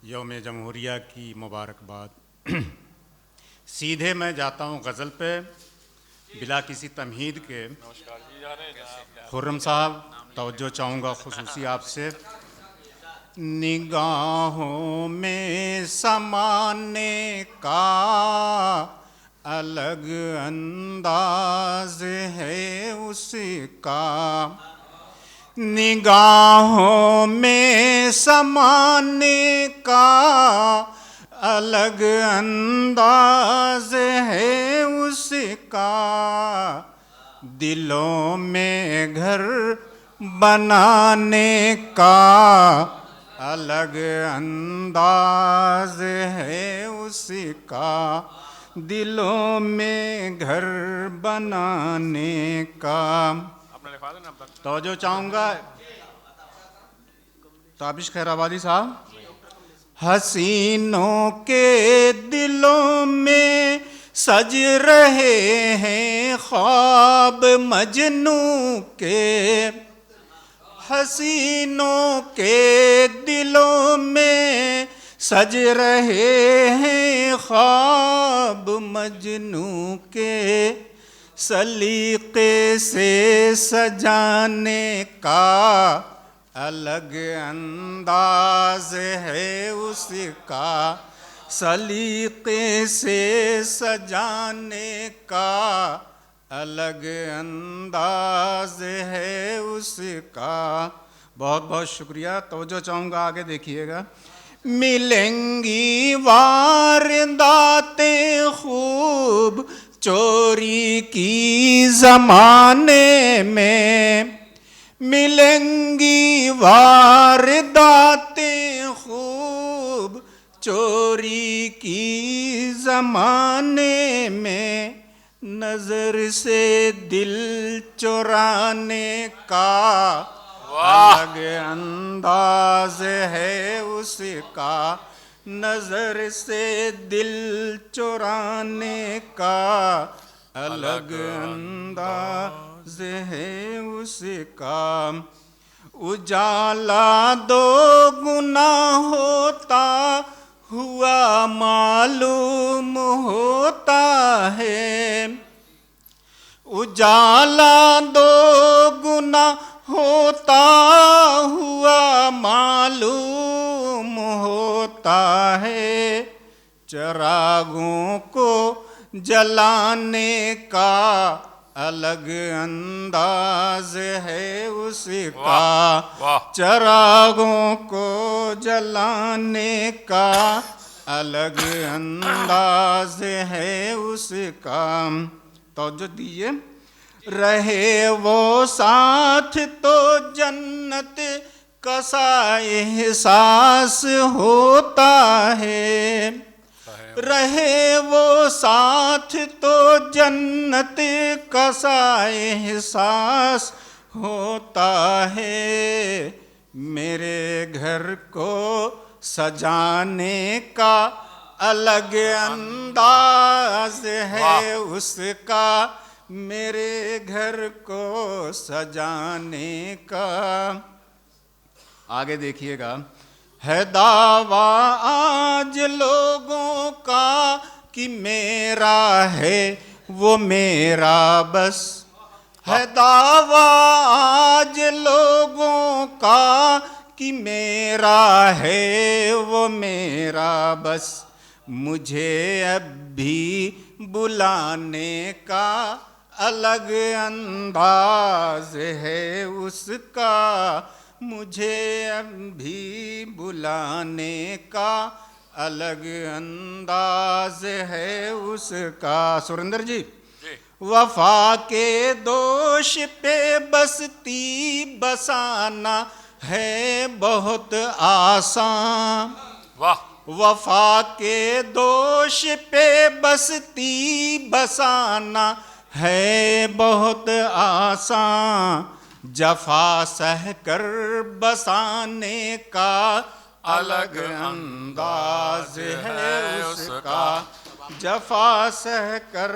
यौम जमहूरिया की मुबारकबाद। सीधे मैं जाता हूँ गज़ल पे बिला किसी तमहीद के। खुर्रम साहब, तवज्जो चाहूँगा खुसूसी आपसे। निगाहों में समाने का अलग अंदाज है उसका, निगाहों में समाने का अलग अंदाज है उसका, दिलों में घर बनाने का अलग अंदाज है उसका, दिलों में घर बनाने का। तवज्जो चाहूँगा ताबिश खैराबादी साहब। हसीनों के दिलों में सज रहे हैं ख्वाब मजनू के, हसीनों के दिलों में सज रहे हैं ख्वाब मजनू के, सलीके से सजाने का अलग अंदाज है उसका, सलीके से सजाने का अलग अंदाज है उसका। बहुत बहुत शुक्रिया। तवज्जो चाहूँगा, आगे देखिएगा। मिलेंगी वारदातें खूब चोरी की ज़माने में, मिलेंगी वारदातें खूब चोरी की ज़माने में, नज़र से दिल चुराने का अलग अंदाज है उसका, नज़र से दिल चुराने का अलग अंदाज है उसका। उजाला दो गुना होता हुआ मालूम होता है, उजाला दो गुना होता हुआ मालूम होता है, चिरागों को जलाने का अलग अंदाज है उसका, चिरागों को जलाने का अलग अंदाज है उसका। तवज्जो दीजिए। रहे वो साथ तो जन्नत का सा एहसास होता है, रहे वो साथ तो जन्नत का सा एहसास होता है, मेरे घर को सजाने का अलग अंदाज है उसका, मेरे घर को सजाने का। आगे देखिएगा। है दावा आज लोगों का कि मेरा है वो मेरा बस, है दावा आज लोगों का कि मेरा है वो मेरा बस, मुझे अब भी बुलाने का अलग अंदाज है उसका, मुझे अब भी बुलाने का अलग अंदाज है उसका। सुरेंद्र जी, वफा के दोष पे बसती बसाना है बहुत आसान, वाह, वफा के दोष पे बसती बसाना है बहुत आसान, जफा सह कर बसाने का अलग अंदाज है उसका, जफा सह कर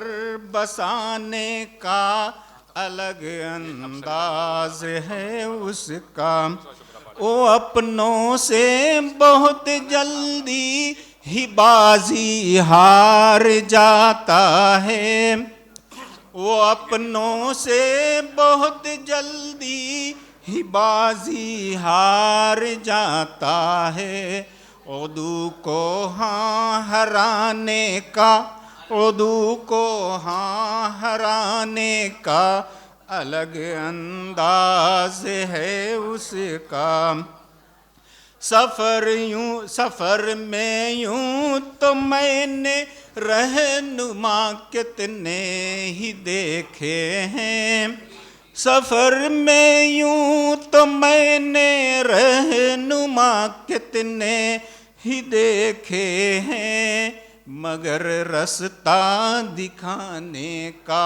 बसाने का अलग अंदाज है उसका। वो अपनों से बहुत जल्दी ही बाजी हार जाता है। वो अपनों से बहुत जल्दी ही बाजी हार जाता है। उर्दू को हाँ हराने का, उर्दू को हाँ हराने का अलग अंदाज है उसका। सफ़र में यूं तो मैंने रहनुमा कितने ही देखे हैं। सफ़र में यूं तो मैंने रहनुमा कितने ही देखे हैं, मगर रास्ता दिखाने का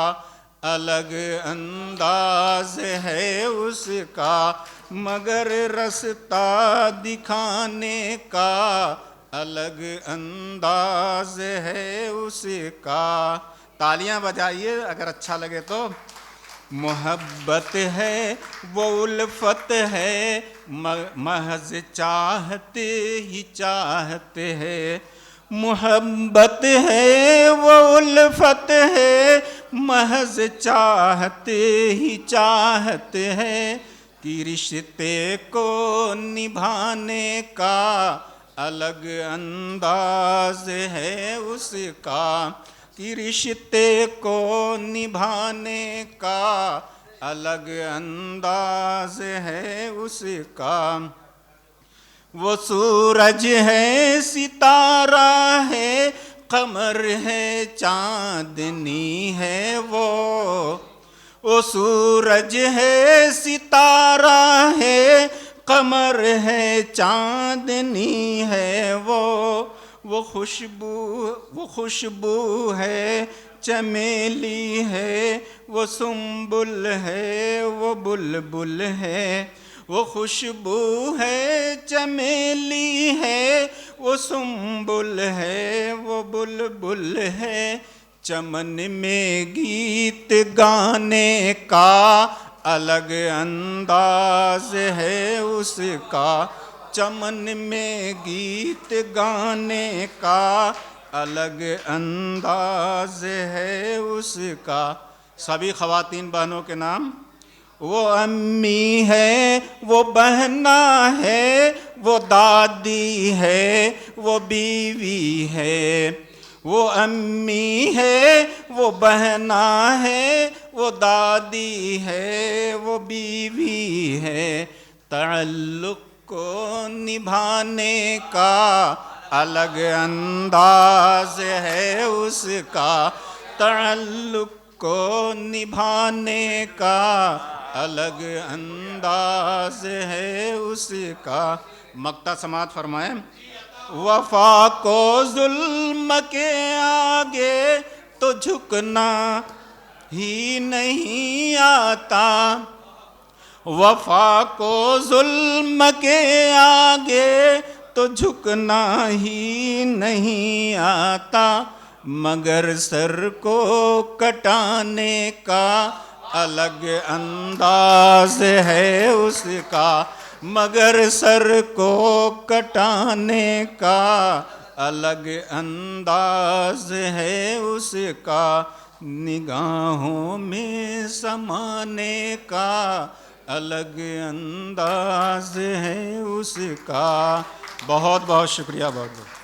अलग अंदाज है उसका। मगर रास्ता दिखाने का अलग अंदाज है उसका। तालियां बजाइए अगर अच्छा लगे तो। मोहब्बत है वो उल्फत है, महज चाहते ही चाहते हैं। मोहब्बत है वो उल्फत है, महज चाहते ही चाहते हैं कि रिश्ते को निभाने का अलग अंदाज है उसका। कि रिश्ते को निभाने का अलग अंदाज है उसका। वो सूरज है सितारा है, कमर है चांदनी है वो सूरज है सितारा है, कमर है चांदनी है वो खुशबू है चमेली है, वो सुंबुल है वो बुलबुल है। वो खुशबू है चमेली है, वो सुंबुल है वो बुलबुल है। चमन में गीत गाने का अलग अंदाज है उसका। चमन में गीत गाने का अलग अंदाज है उसका। सभी ख़वातीन बहनों के नाम। वो अम्मी है वो बहना है, वो दादी है वो बीवी है। वो अम्मी है वो बहना है, वो दादी है वो बीवी है। तअल्लुक़ को निभाने का अलग अंदाज है उसका। तअल्लुक़ को निभाने का अलग अंदाज है उसका। मक्ता समात फरमाएं। वफा को जुल्म के आगे तो झुकना ही नहीं आता। वफा को जुल्म के आगे तो झुकना ही नहीं आता, मगर सर को कटाने का अलग अंदाज है उसका। मगर सर को कटाने का अलग अंदाज है उसका। निगाहों में समाने का अलग अंदाज है उसका। बहुत बहुत शुक्रिया। बहुत बहुत